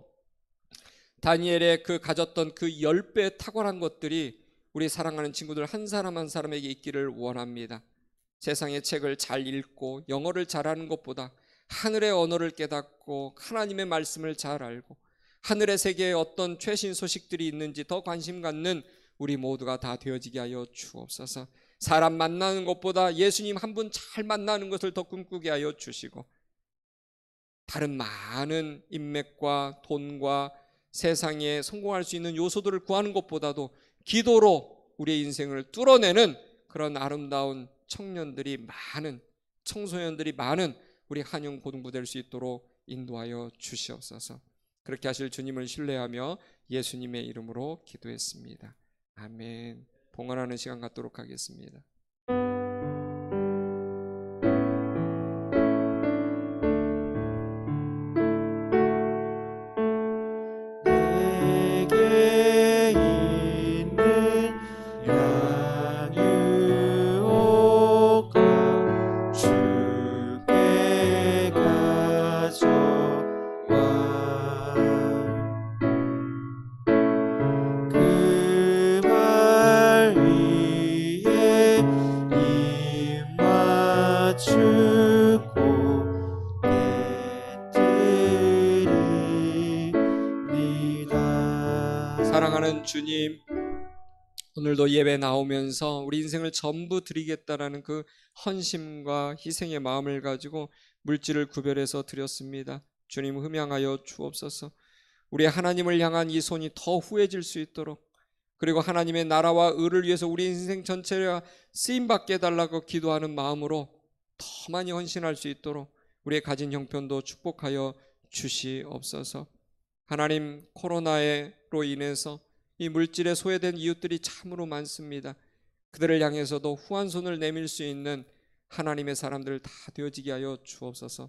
다니엘의 그 가졌던 그 10배 탁월한 것들이 우리 사랑하는 친구들 한 사람 한 사람에게 있기를 원합니다. 세상의 책을 잘 읽고 영어를 잘하는 것보다 하늘의 언어를 깨닫고 하나님의 말씀을 잘 알고 하늘의 세계에 어떤 최신 소식들이 있는지 더 관심 갖는 우리 모두가 다 되어지게 하여 주옵소서. 사람 만나는 것보다 예수님 한 분 잘 만나는 것을 더 꿈꾸게 하여 주시고, 다른 많은 인맥과 돈과 세상에 성공할 수 있는 요소들을 구하는 것보다도 기도로 우리의 인생을 뚫어내는 그런 아름다운 청년들이 많은, 청소년들이 많은 우리 한영 고등부 될 수 있도록 인도하여 주시옵소서. 그렇게 하실 주님을 신뢰하며 예수님의 이름으로 기도했습니다. 아멘. 봉헌하는 시간 갖도록 하겠습니다. 내게 있는 양유오가 주께 가져와 그 발 위에 입 맞추고 깨뜨립니다. 사랑하는 주님, 오늘도 예배 나오면서 우리 인생을 전부 드리겠다라는 그 헌심과 희생의 마음을 가지고 물질을 구별해서 드렸습니다. 주님, 흠양하여 주옵소서. 우리 하나님을 향한 이 손이 더 후해질 수 있도록, 그리고 하나님의 나라와 의를 위해서 우리 인생 전체가 쓰임받게 해달라고 기도하는 마음으로 더 많이 헌신할 수 있도록 우리의 가진 형편도 축복하여 주시옵소서. 하나님, 코로나로 인해서 이 물질에 소외된 이웃들이 참으로 많습니다. 그들을 향해서도 후한 손을 내밀 수 있는 하나님의 사람들 다 되어지게 하여 주옵소서.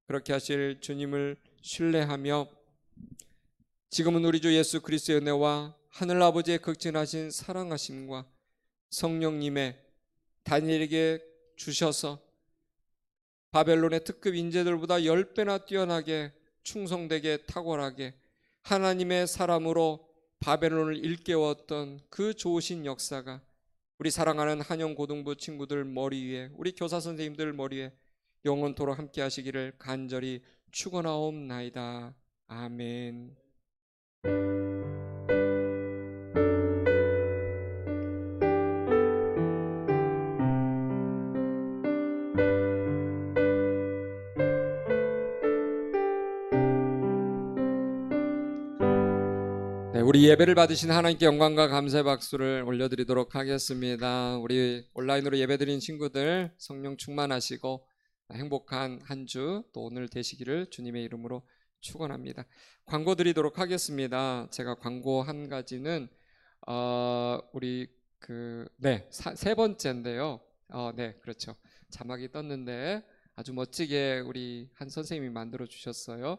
그렇게 하실 주님을 신뢰하며 지금은 우리 주 예수 그리스도의 은혜와 하늘아버지의 극진하신 사랑하심과 성령님의 다니엘에게 주셔서 바벨론의 특급 인재들보다 10배나 뛰어나게 충성되게 탁월하게 하나님의 사람으로 바벨론을 일깨웠던 그 좋으신 역사가 우리 사랑하는 한영고등부 친구들 머리 위에, 우리 교사 선생님들 머리 위에 영원토록 함께 하시기를 간절히 축원하옵나이다. 아멘. 네, 우리 예배를 받으신 하나님께 영광과 감사의 박수를 올려드리도록 하겠습니다. 우리 온라인으로 예배드린 친구들 성령 충만하시고 행복한 한 주 또 오늘 되시기를 주님의 이름으로 축원합니다. 광고 드리도록 하겠습니다. 제가 광고 한 가지는 우리 세 번째인데요. 네, 그렇죠. 자막이 떴는데 아주 멋지게 우리 한 선생님이 만들어 주셨어요.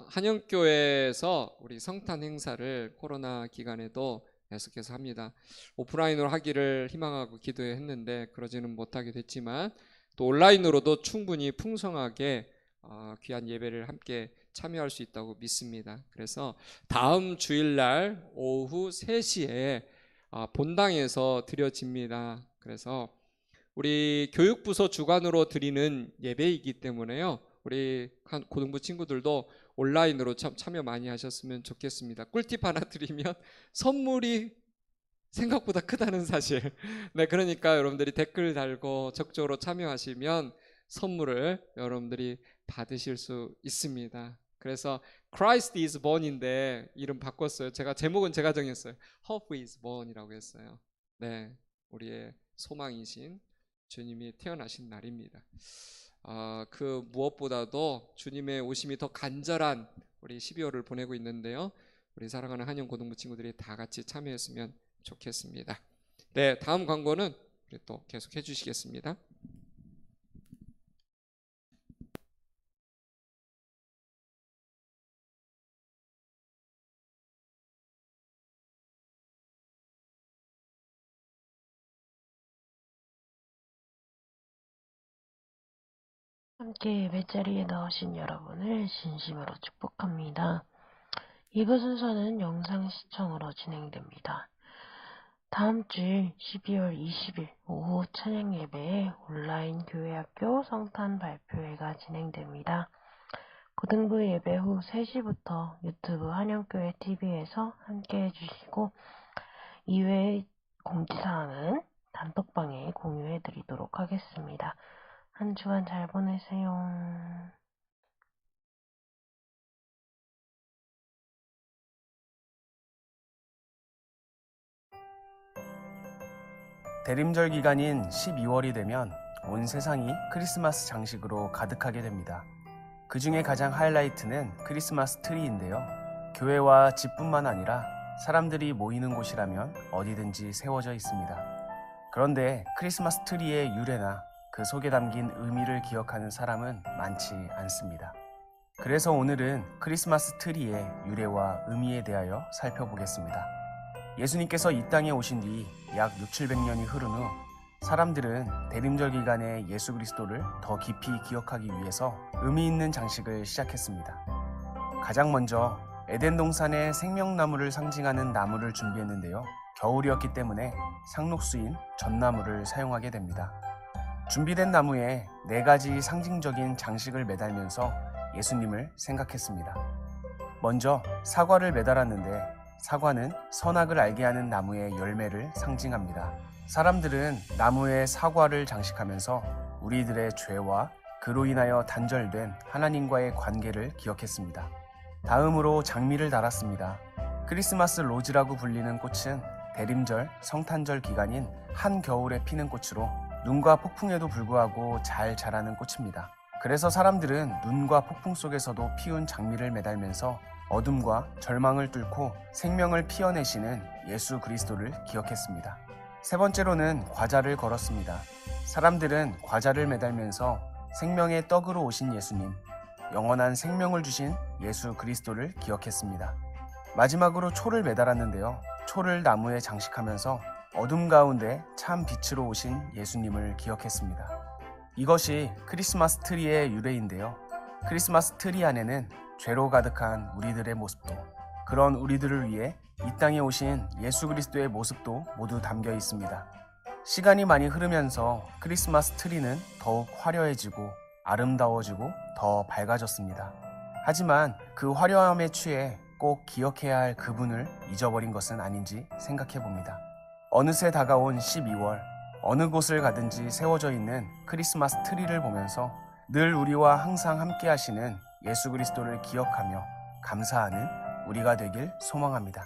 한영교회에서 우리 성탄 행사를 코로나 기간에도 계속해서 합니다. 오프라인으로 하기를 희망하고 기도했는데 그러지는 못하게 됐지만 또 온라인으로도 충분히 풍성하게 귀한 예배를 함께 참여할 수 있다고 믿습니다. 그래서 다음 주일날 오후 3시에 본당에서 드려집니다. 그래서 우리 교육부서 주관으로 드리는 예배이기 때문에요. 우리 고등부 친구들도 온라인으로 참여 많이 하셨으면 좋겠습니다. 꿀팁 하나 드리면 선물이 생각보다 크다는 사실. 네, 그러니까 여러분들이 댓글 달고 적극적으로 참여하시면 선물을 여러분들이 받으실 수 있습니다. 그래서 Christ is born인데 이름 바꿨어요. 제목은 제가 정했어요. Hope is born이라고 했어요. 네, 우리의 소망이신 주님이 태어나신 날입니다. 그 무엇보다도 주님의 오심이 더 간절한 우리 12월을 보내고 있는데요. 우리 사랑하는 한영 고등부 친구들이 다 같이 참여했으면 좋겠습니다. 네, 다음 광고는 우리 또 계속 해주시겠습니다. 함께 예배자리에 나오신 여러분을 진심으로 축복합니다. 이부 순서는 영상 시청으로 진행됩니다. 다음 주 12월 20일 오후 찬양 예배에 온라인 교회학교 성탄 발표회가 진행됩니다. 고등부 예배 후 3시부터 유튜브 한영교회 TV에서 함께 해주시고 이외의 공지사항은 단톡방에 공유해드리도록 하겠습니다. 한 주간 잘 보내세요. 대림절 기간인 12월이 되면 온 세상이 크리스마스 장식으로 가득하게 됩니다. 그 중에 가장 하이라이트는 크리스마스 트리인데요. 교회와 집뿐만 아니라 사람들이 모이는 곳이라면 어디든지 세워져 있습니다. 그런데 크리스마스 트리의 유래나 그 속에 담긴 의미를 기억하는 사람은 많지 않습니다. 그래서 오늘은 크리스마스 트리의 유래와 의미에 대하여 살펴보겠습니다. 예수님께서 이 땅에 오신 뒤 약 600~700년이 흐른 후 사람들은 대림절 기간에 예수 그리스도를 더 깊이 기억하기 위해서 의미 있는 장식을 시작했습니다. 가장 먼저 에덴 동산의 생명나무를 상징하는 나무를 준비했는데요. 겨울이었기 때문에 상록수인 전나무를 사용하게 됩니다. 준비된 나무에 4가지 상징적인 장식을 매달면서 예수님을 생각했습니다. 먼저 사과를 매달았는데 사과는 선악을 알게 하는 나무의 열매를 상징합니다. 사람들은 나무에 사과를 장식하면서 우리들의 죄와 그로 인하여 단절된 하나님과의 관계를 기억했습니다. 다음으로 장미를 달았습니다. 크리스마스 로즈라고 불리는 꽃은 대림절, 성탄절 기간인 한겨울에 피는 꽃으로 눈과 폭풍에도 불구하고 잘 자라는 꽃입니다. 그래서 사람들은 눈과 폭풍 속에서도 피운 장미를 매달면서 어둠과 절망을 뚫고 생명을 피어내시는 예수 그리스도를 기억했습니다. 세 번째로는 과자를 걸었습니다. 사람들은 과자를 매달면서 생명의 떡으로 오신 예수님, 영원한 생명을 주신 예수 그리스도를 기억했습니다. 마지막으로 초를 매달았는데요. 초를 나무에 장식하면서 어둠 가운데 참 빛으로 오신 예수님을 기억했습니다. 이것이 크리스마스 트리의 유래인데요. 크리스마스 트리 안에는 죄로 가득한 우리들의 모습도, 그런 우리들을 위해 이 땅에 오신 예수 그리스도의 모습도 모두 담겨 있습니다. 시간이 많이 흐르면서 크리스마스 트리는 더욱 화려해지고 아름다워지고 더 밝아졌습니다. 하지만 그 화려함에 취해 꼭 기억해야 할 그분을 잊어버린 것은 아닌지 생각해 봅니다. 어느새 다가온 12월, 어느 곳을 가든지 세워져 있는 크리스마스 트리를 보면서 늘 우리와 항상 함께 하시는 예수 그리스도를 기억하며 감사하는 우리가 되길 소망합니다.